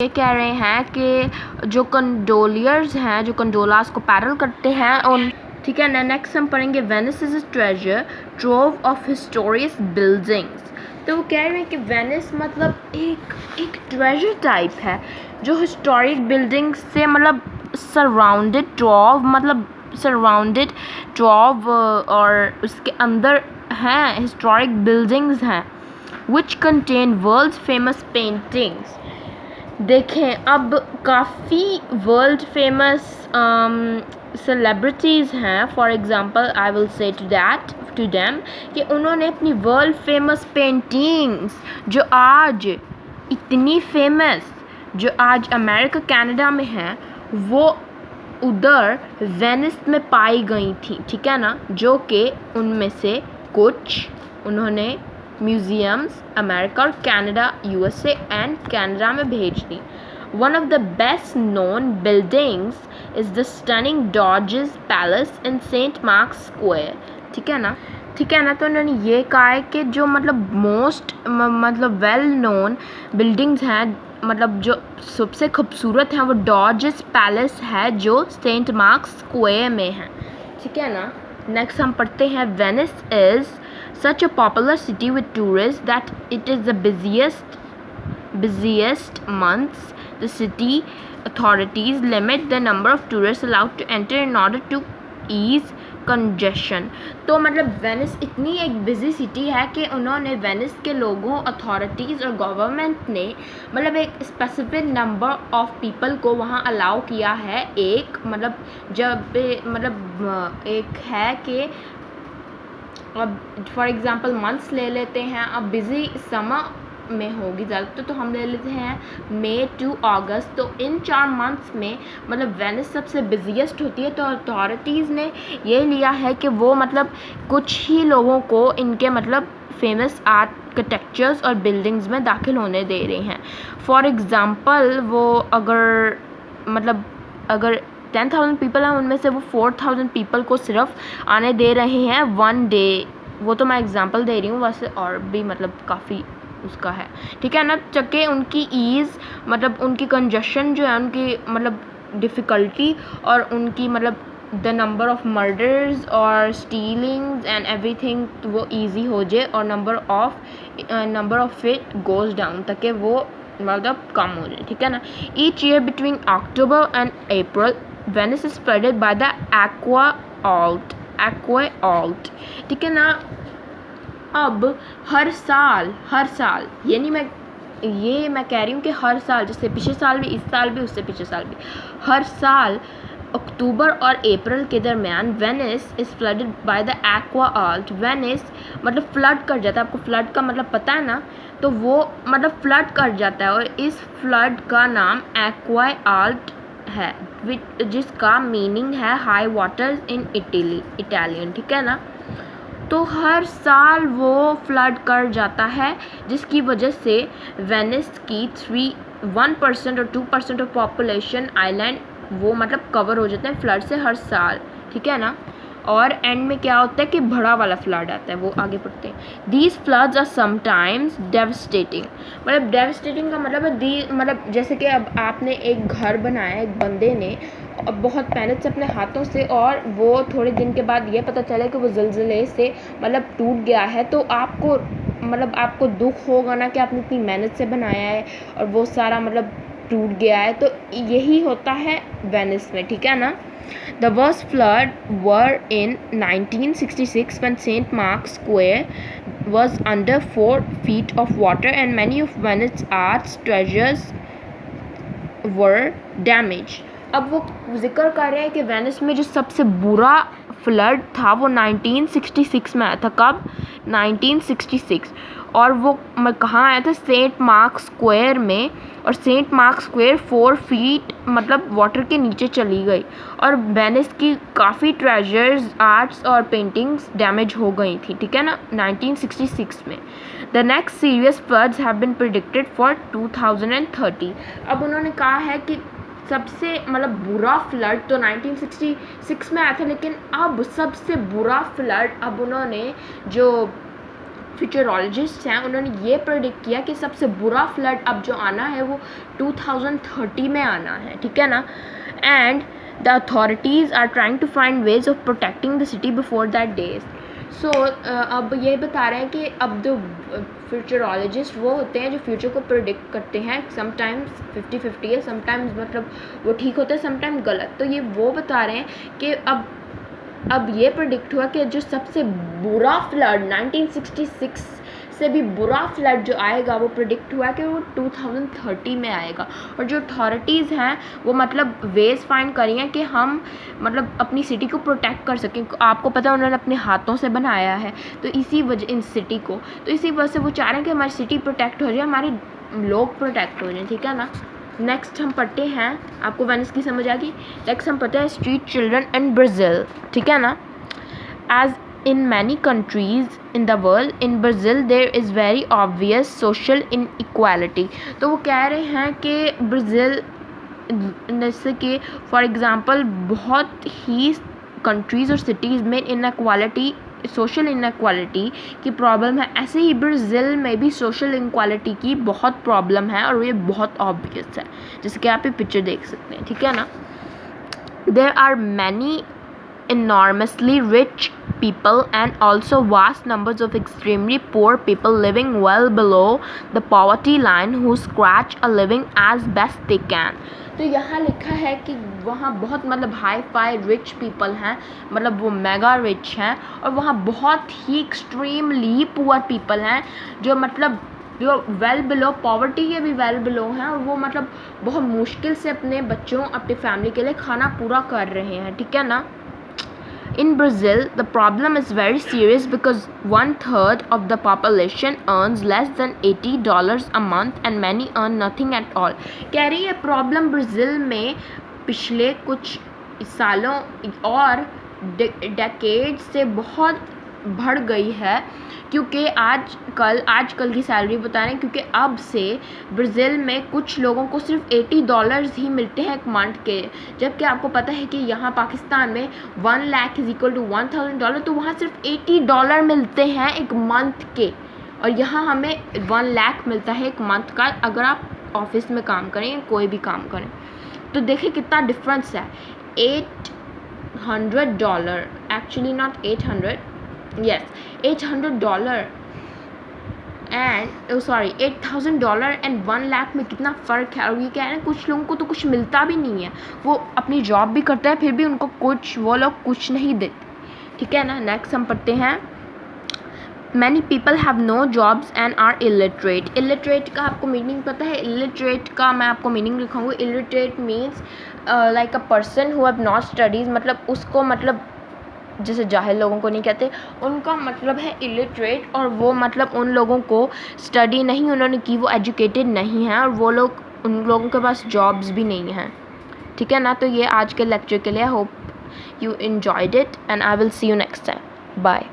ये कह रहे हैं कि जो कंडोलियर्स हैं, जो कंडोलास को पैरल करते हैं उन, ठीक है ना। नेक्स्ट हम पढ़ेंगे Venice is a treasure trove of historic buildings. तो वो कह रहे हैं कि वेनिस मतलब एक ट्रेजर टाइप है जो हिस्टोरिक बिल्डिंग्स से मतलब सराउंडेड ट्रोव और उसके अंदर हैं हिस्टोरिक बिल्डिंग्स हैं which contain world famous paintings. देखें अब काफ़ी वर्ल्ड फेमस सेलिब्रिटीज़ हैं। For example I will say to them कि उन्होंने अपनी वर्ल्ड फेमस पेंटिंग्स जो आज इतनी फेमस, जो आज अमेरिका कनाडा में हैं, वो उधर वेनिस में पाई गई थी, ठीक है ना। जो कि उनमें से कुछ उन्होंने म्यूज़ियम्स अमेरिका और कनाडा, यूएसए एंड कनाडा में भेज दी। One of the best known buildings is the stunning doge's palace in Saint Mark's square, ठीक है ना। तो उन्होंने ये कहा है कि जो मतलब मोस्ट वेल नोन बिल्डिंग्स हैं, मतलब जो सबसे खूबसूरत हैं, वो डॉजेस पैलेस है जो सेंट मार्क्स स्क्वायर में है, ठीक है ना। नेक्स्ट हम पढ़ते हैं Venice is such a popular city with tourists that it is the busiest months. The city authorities limit the number of tourists allowed to enter in order to ease congestion. तो मतलब Venice इतनी एक busy city है कि उन्होंने Venice के लोगों, authorities और गवर्नमेंट ने मतलब एक स्पेसिफिक नंबर ऑफ पीपल को वहाँ अलाउ किया है। एक मतलब जब एक है कि अब फॉर एग्ज़ाम्पल मंथ्स ले लेते हैं। अब बिज़ी समर में होगी ज़्यादातर, तो हम ले लेते हैं मई टू अगस्त। तो इन 4 मंथ्स में मतलब वेनिस सबसे बिज़ीएस्ट होती है। तो अथॉरिटीज़ ने ये लिया है कि वो मतलब कुछ ही लोगों को इनके मतलब फेमस आर्किटेक्चर्स और बिल्डिंग्स में दाखिल होने दे रहे हैं। फॉर एग्ज़ाम्पल वो अगर 10,000 पीपल हैं, उनमें से वो 4,000 पीपल को सिर्फ आने दे रहे हैं 1 डे। वो तो मैं एग्ज़ाम्पल दे रही हूँ, वैसे और भी मतलब काफ़ी उसका है, ठीक है ना। चके उनकी ईज़ मतलब उनकी कंजशन जो है, उनकी मतलब डिफ़िकल्टी और उनकी मतलब द नंबर ऑफ मर्डर्स और स्टीलिंग्स एंड एवरीथिंग, तो वो ईजी हो जाए और number of it goes down, ताकि वो मतलब कम हो जाए, ठीक है ना। Each year between October and April Venice is flooded by the aqua alt, ठीक है ना। अब हर साल यानी मैं कह रही हूँ कि हर साल, जैसे पिछले साल भी, इस साल भी, उससे पिछले साल भी, हर साल अक्टूबर और अप्रैल के दरमियान Venice is flooded by the aqua alt. Venice मतलब फ्लड कर जाता है, आपको फ्लड का मतलब पता है ना, तो वो मतलब फ्लड कर जाता है और इस फ्लड का नाम एक्वा ऑल्ट है, जिसका मीनिंग है हाई वाटर्स इन इटालियन, ठीक है ना। तो हर साल वो फ्लड कर जाता है, जिसकी वजह से वेनिस की 1% और 2% ऑफ पॉपुलेशन आइलैंड वो मतलब कवर हो जाते हैं फ्लड से हर साल, ठीक है ना। और एंड में क्या होता है कि बड़ा वाला फ्लड आता है, वो आगे पढ़ते हैं। These floods are sometimes devastating. मतलब डेवस्टेटिंग का मतलब है मतलब जैसे कि अब आपने एक घर बनाया एक बंदे ने बहुत मेहनत से अपने हाथों से, और वो थोड़े दिन के बाद ये पता चला कि वो ज़लज़ले से मतलब टूट गया है, तो आपको दुख होगा ना कि आपने इतनी मेहनत से बनाया है और वो सारा मतलब टूट गया है। तो यही होता है वेनिस में, ठीक है ना। The worst flood were in 1966 when St. Mark's Square was under 4 feet of water and many of Venice's arts treasures were damaged. अब वो जिक्र कर रहे हैं कि वेनिस में जो सबसे बुरा फ्लड था वो 1966 में आया था। कब? 1966। और वो कहाँ आया था? सेंट मार्क्स स्क्वायर में। और सेंट मार्क्स स्क्वायर 4 फीट मतलब वाटर के नीचे चली गई और वेनिस की काफ़ी ट्रेजर्स, आर्ट्स और पेंटिंग्स डैमेज हो गई थी, ठीक है ना, 1966 में। The next serious floods have been predicted for 2030। अब उन्होंने कहा है कि सबसे मतलब बुरा फ्लड तो 1966 में आया था, लेकिन अब सबसे बुरा फ्लड अब उन्होंने जो फ्यूचरोलॉजिस्ट हैं उन्होंने ये प्रेडिक्ट किया कि सबसे बुरा फ्लड अब जो आना है वो 2030 में आना है, ठीक है ना। And the authorities are trying to find ways of protecting the city before that days. So अब ये बता रहे हैं कि अब जो फ्यूचरोलॉजिस्ट वो होते हैं जो फ्यूचर को प्रेडिक्ट करते हैं, समटाइम्स 50-50 है, समटाइम्स मतलब वो ठीक होते हैं, समटाइम्स गलत। तो ये वो बता रहे हैं कि अब ये प्रेडिक्ट हुआ कि जो सबसे बुरा फ्लड 1966 से भी बुरा फ्लड जो आएगा वो प्रेडिक्ट हुआ कि वो 2030 में आएगा। और जो अथॉरिटीज़ हैं वो मतलब वेज फाइंड करी हैं कि हम मतलब अपनी सिटी को प्रोटेक्ट कर सकें। आपको पता है उन्होंने अपने हाथों से बनाया है, तो इसी वजह इन सिटी को, तो इसी वजह से वो चाह रहे हैं कि हमारी सिटी प्रोटेक्ट हो जाए, हमारे लोग प्रोटेक्ट हो जाए, ठीक है ना। नेक्स्ट हम पढ़ते हैं, आपको वेनिस की समझ आ गई। नेक्स्ट हम पढ़ते हैं स्ट्रीट चिल्ड्रन इन ब्राज़ील, ठीक है ना। As in many countries in the world, in Brazil there is very obvious social inequality। तो वो कह रहे हैं कि ब्राज़ील जैसे कि फॉर एग्ज़ाम्पल बहुत ही कंट्रीज़ और सिटीज़ में इनक्वालिटी, सोशल इनक्वालिटी की प्रॉब्लम है। ऐसे ही ब्राज़ील में भी सोशल इनक्वालिटी की बहुत प्रॉब्लम है और ये बहुत ऑब्वियस है, जैसे कि आप ये पिक्चर देख सकते हैं, ठीक है ना। There are many enormously rich people and also vast numbers of extremely poor people living well below the poverty line who scratch a living as best they can। तो यहाँ लिखा है कि वहाँ बहुत मतलब हाई फाई रिच पीपल हैं, मतलब वो मेगा रिच हैं, और वहाँ बहुत ही एक्सट्रीमली पुअर पीपल हैं जो मतलब जो वेल बिलो पॉवर्टी के भी वेल बिलो हैं, और वो मतलब बहुत मुश्किल से अपने बच्चों अपनी फैमिली के लिए खाना पूरा कर रहे हैं, ठीक है ना। In Brazil, the problem is very serious because 1/3 of the population earns less than $80 a month and many earn nothing at all। कह रही है प्रॉब्लम ब्राज़ील में पिछले कुछ सालों और डेकेड से बहुत बढ़ गई है, क्योंकि आजकल की सैलरी बता रहे हैं, क्योंकि अब से ब्राज़ील में कुछ लोगों को सिर्फ $80 ही मिलते हैं एक मंथ के, जबकि आपको पता है कि यहाँ पाकिस्तान में 1 लाख = $1,000, तो वहाँ सिर्फ $80 मिलते हैं एक मंथ के, और यहाँ हमें 1 लाख मिलता है एक मंथ का अगर आप ऑफिस में काम करें या कोई भी काम करें। तो देखिए कितना डिफरेंस है। $800, actually not 800, yes, $800 and $8,000 and 1 lakh में कितना फ़र्क है। और ये कह रहे हैं कुछ लोगों को तो कुछ मिलता भी नहीं है, वो अपनी जॉब भी करते हैं फिर भी उनको वो लोग कुछ नहीं देते, ठीक है ना। नेक्स्ट हम पढ़ते हैं Many people have no jobs and are illiterate। illiterate का आपको मीनिंग पता है? illiterate का मैं आपको meaning लिखाऊंगी। illiterate means like a person who have not studies, मतलब उसको मतलब जैसे जाहिल लोगों को नहीं कहते, उनका मतलब है illiterate, और वो मतलब उन लोगों को स्टडी नहीं उन्होंने की, वो एजुकेटेड नहीं हैं, और वो लोग उन लोगों के पास जॉब्स भी नहीं हैं, ठीक है ना। तो ये आज के लेक्चर के लिए, hope you enjoyed it and I will see you next time, bye.